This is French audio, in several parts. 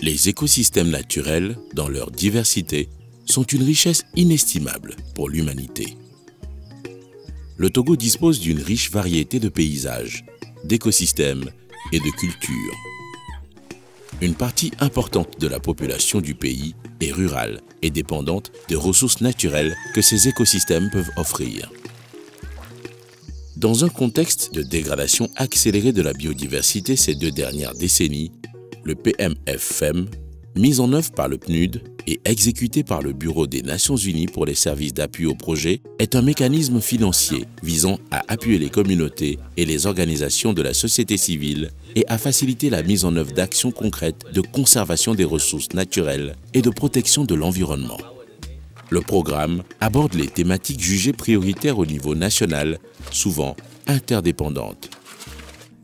Les écosystèmes naturels, dans leur diversité, sont une richesse inestimable pour l'humanité. Le Togo dispose d'une riche variété de paysages, d'écosystèmes et de cultures. Une partie importante de la population du pays est rurale et dépendante des ressources naturelles que ces écosystèmes peuvent offrir. Dans un contexte de dégradation accélérée de la biodiversité ces 2 dernières décennies, le PMFM, mis en œuvre par le PNUD et exécuté par le Bureau des Nations Unies pour les services d'appui au projet, est un mécanisme financier visant à appuyer les communautés et les organisations de la société civile et à faciliter la mise en œuvre d'actions concrètes de conservation des ressources naturelles et de protection de l'environnement. Le programme aborde les thématiques jugées prioritaires au niveau national, souvent interdépendantes.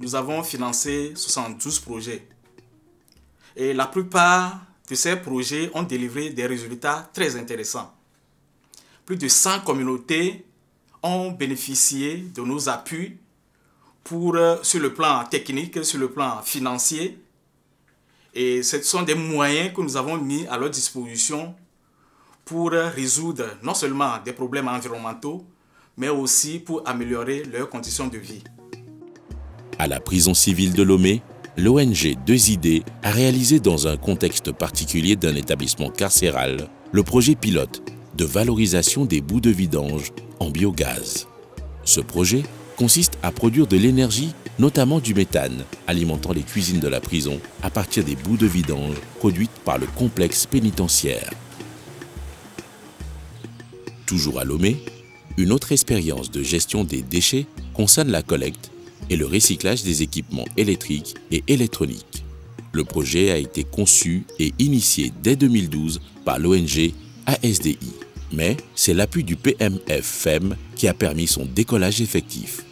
Nous avons financé 72 projets. Et la plupart de ces projets ont délivré des résultats très intéressants. Plus de 100 communautés ont bénéficié de nos appuis sur le plan technique, sur le plan financier. Et ce sont des moyens que nous avons mis à leur disposition pour résoudre non seulement des problèmes environnementaux, mais aussi pour améliorer leurs conditions de vie. À la prison civile de Lomé, l'ONG 2ID a réalisé dans un contexte particulier d'un établissement carcéral le projet pilote de valorisation des boues de vidange en biogaz. Ce projet consiste à produire de l'énergie, notamment du méthane, alimentant les cuisines de la prison à partir des boues de vidange produites par le complexe pénitentiaire. Toujours à Lomé, une autre expérience de gestion des déchets concerne la collecte et le recyclage des équipements électriques et électroniques. Le projet a été conçu et initié dès 2012 par l'ONG ASDI. Mais c'est l'appui du PMFM qui a permis son décollage effectif.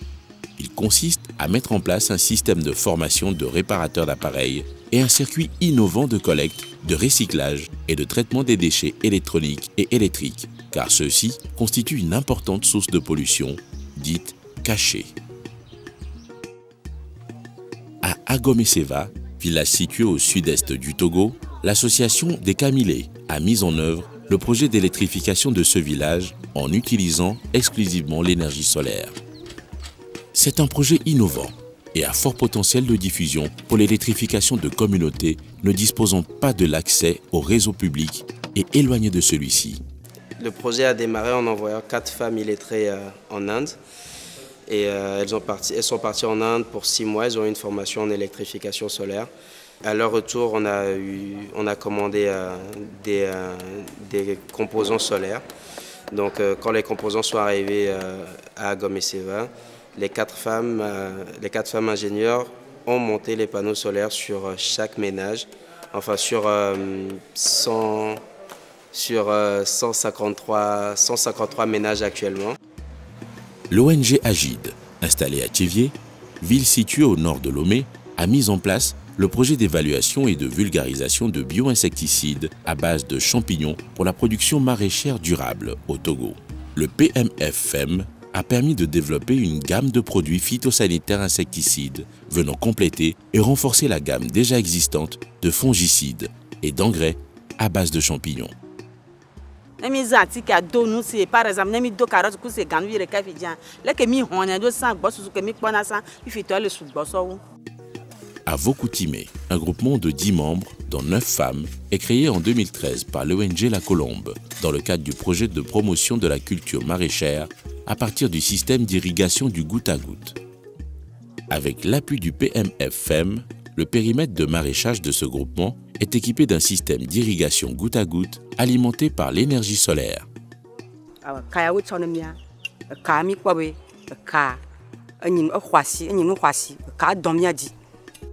Il consiste à mettre en place un système de formation de réparateurs d'appareils et un circuit innovant de collecte, de recyclage et de traitement des déchets électroniques et électriques, car ceux-ci constituent une importante source de pollution, dite cachée. À Agomeseva, village situé au sud-est du Togo, l'association des Camilés a mis en œuvre le projet d'électrification de ce village en utilisant exclusivement l'énergie solaire. C'est un projet innovant et à fort potentiel de diffusion pour l'électrification de communautés ne disposant pas de l'accès au réseau public et éloignées de celui-ci. Le projet a démarré en envoyant 4 femmes illettrées en Inde. Et elles sont parties en Inde pour 6 mois, elles ont eu une formation en électrification solaire. À leur retour, on a commandé des composants solaires. Donc quand les composants sont arrivés à Agomeseva, les 4 femmes ingénieurs ont monté les panneaux solaires sur chaque ménage, enfin sur 153 ménages actuellement. L'ONG Agide, installée à Thiévié, ville située au nord de Lomé, a mis en place le projet d'évaluation et de vulgarisation de bioinsecticides à base de champignons pour la production maraîchère durable au Togo. Le PMFM a permis de développer une gamme de produits phytosanitaires insecticides venant compléter et renforcer la gamme déjà existante de fongicides et d'engrais à base de champignons. Par exemple, à Vokoutimé, un groupement de 10 membres, dont 9 femmes, est créé en 2013 par l'ONG La Colombe dans le cadre du projet de promotion de la culture maraîchère à partir du système d'irrigation du goutte à goutte. Avec l'appui du PMFM, le périmètre de maraîchage de ce groupement est équipé d'un système d'irrigation goutte à goutte alimenté par l'énergie solaire.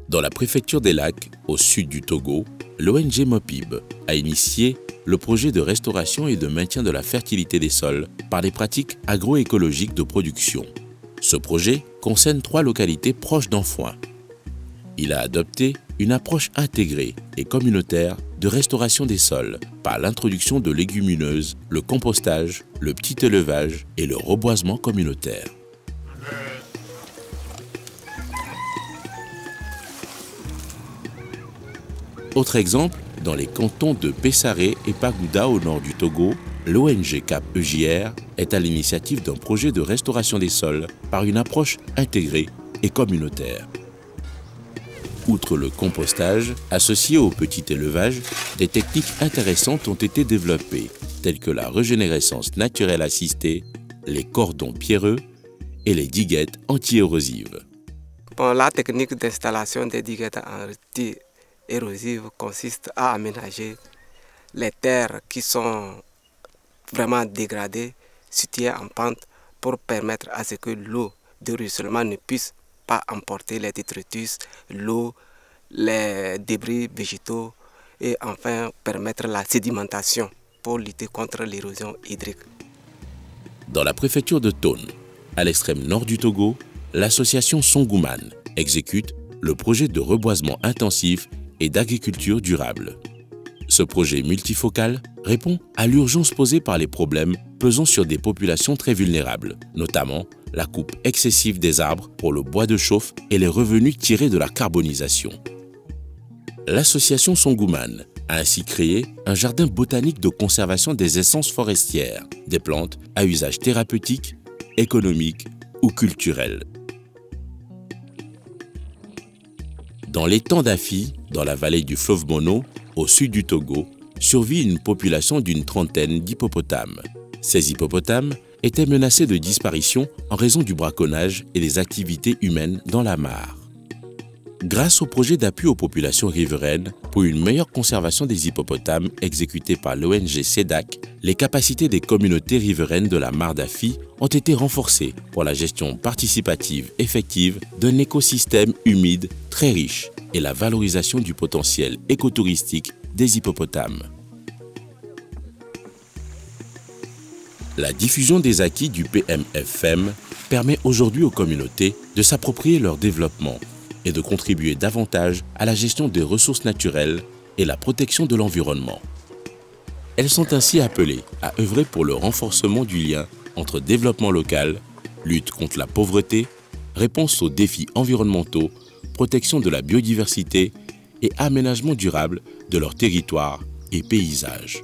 Dans la préfecture des Lacs, au sud du Togo, l'ONG Mopib a initié le projet de restauration et de maintien de la fertilité des sols par des pratiques agroécologiques de production. Ce projet concerne 3 localités proches d'Enfoin. Il a adopté une approche intégrée et communautaire de restauration des sols par l'introduction de légumineuses, le compostage, le petit élevage et le reboisement communautaire. Autre exemple, dans les cantons de Pessaré et Pagouda au nord du Togo, l'ONG Cap EJR est à l'initiative d'un projet de restauration des sols par une approche intégrée et communautaire. Outre le compostage, associé au petit élevage, des techniques intéressantes ont été développées, telles que la régénérescence naturelle assistée, les cordons pierreux et les diguettes anti-érosives. La technique d'installation des diguettes anti-érosives consiste à aménager les terres qui sont vraiment dégradées, situées en pente, pour permettre à ce que l'eau de ruissellement ne puisse pas emporter les détritus, l'eau, les débris végétaux et enfin permettre la sédimentation pour lutter contre l'érosion hydrique. Dans la préfecture de Tone, à l'extrême nord du Togo, l'association Songouman exécute le projet de reboisement intensif et d'agriculture durable. Ce projet multifocal répond à l'urgence posée par les problèmes pesant sur des populations très vulnérables, notamment la coupe excessive des arbres pour le bois de chauffe et les revenus tirés de la carbonisation. L'association Songouman a ainsi créé un jardin botanique de conservation des essences forestières, des plantes à usage thérapeutique, économique ou culturel. Dans l'étang d'Afi, dans la vallée du fleuve Mono, au sud du Togo, survit une population d'une trentaine d'hippopotames. Ces hippopotames étaient menacés de disparition en raison du braconnage et des activités humaines dans la mare. Grâce au projet d'appui aux populations riveraines pour une meilleure conservation des hippopotames exécuté par l'ONG CEDAC, les capacités des communautés riveraines de la mare d'Afi ont été renforcées pour la gestion participative effective d'un écosystème humide très riche et la valorisation du potentiel écotouristique des hippopotames. La diffusion des acquis du PMFM permet aujourd'hui aux communautés de s'approprier leur développement et de contribuer davantage à la gestion des ressources naturelles et la protection de l'environnement. Elles sont ainsi appelées à œuvrer pour le renforcement du lien entre développement local, lutte contre la pauvreté, réponse aux défis environnementaux, protection de la biodiversité et aménagement durable de leur territoire et paysages.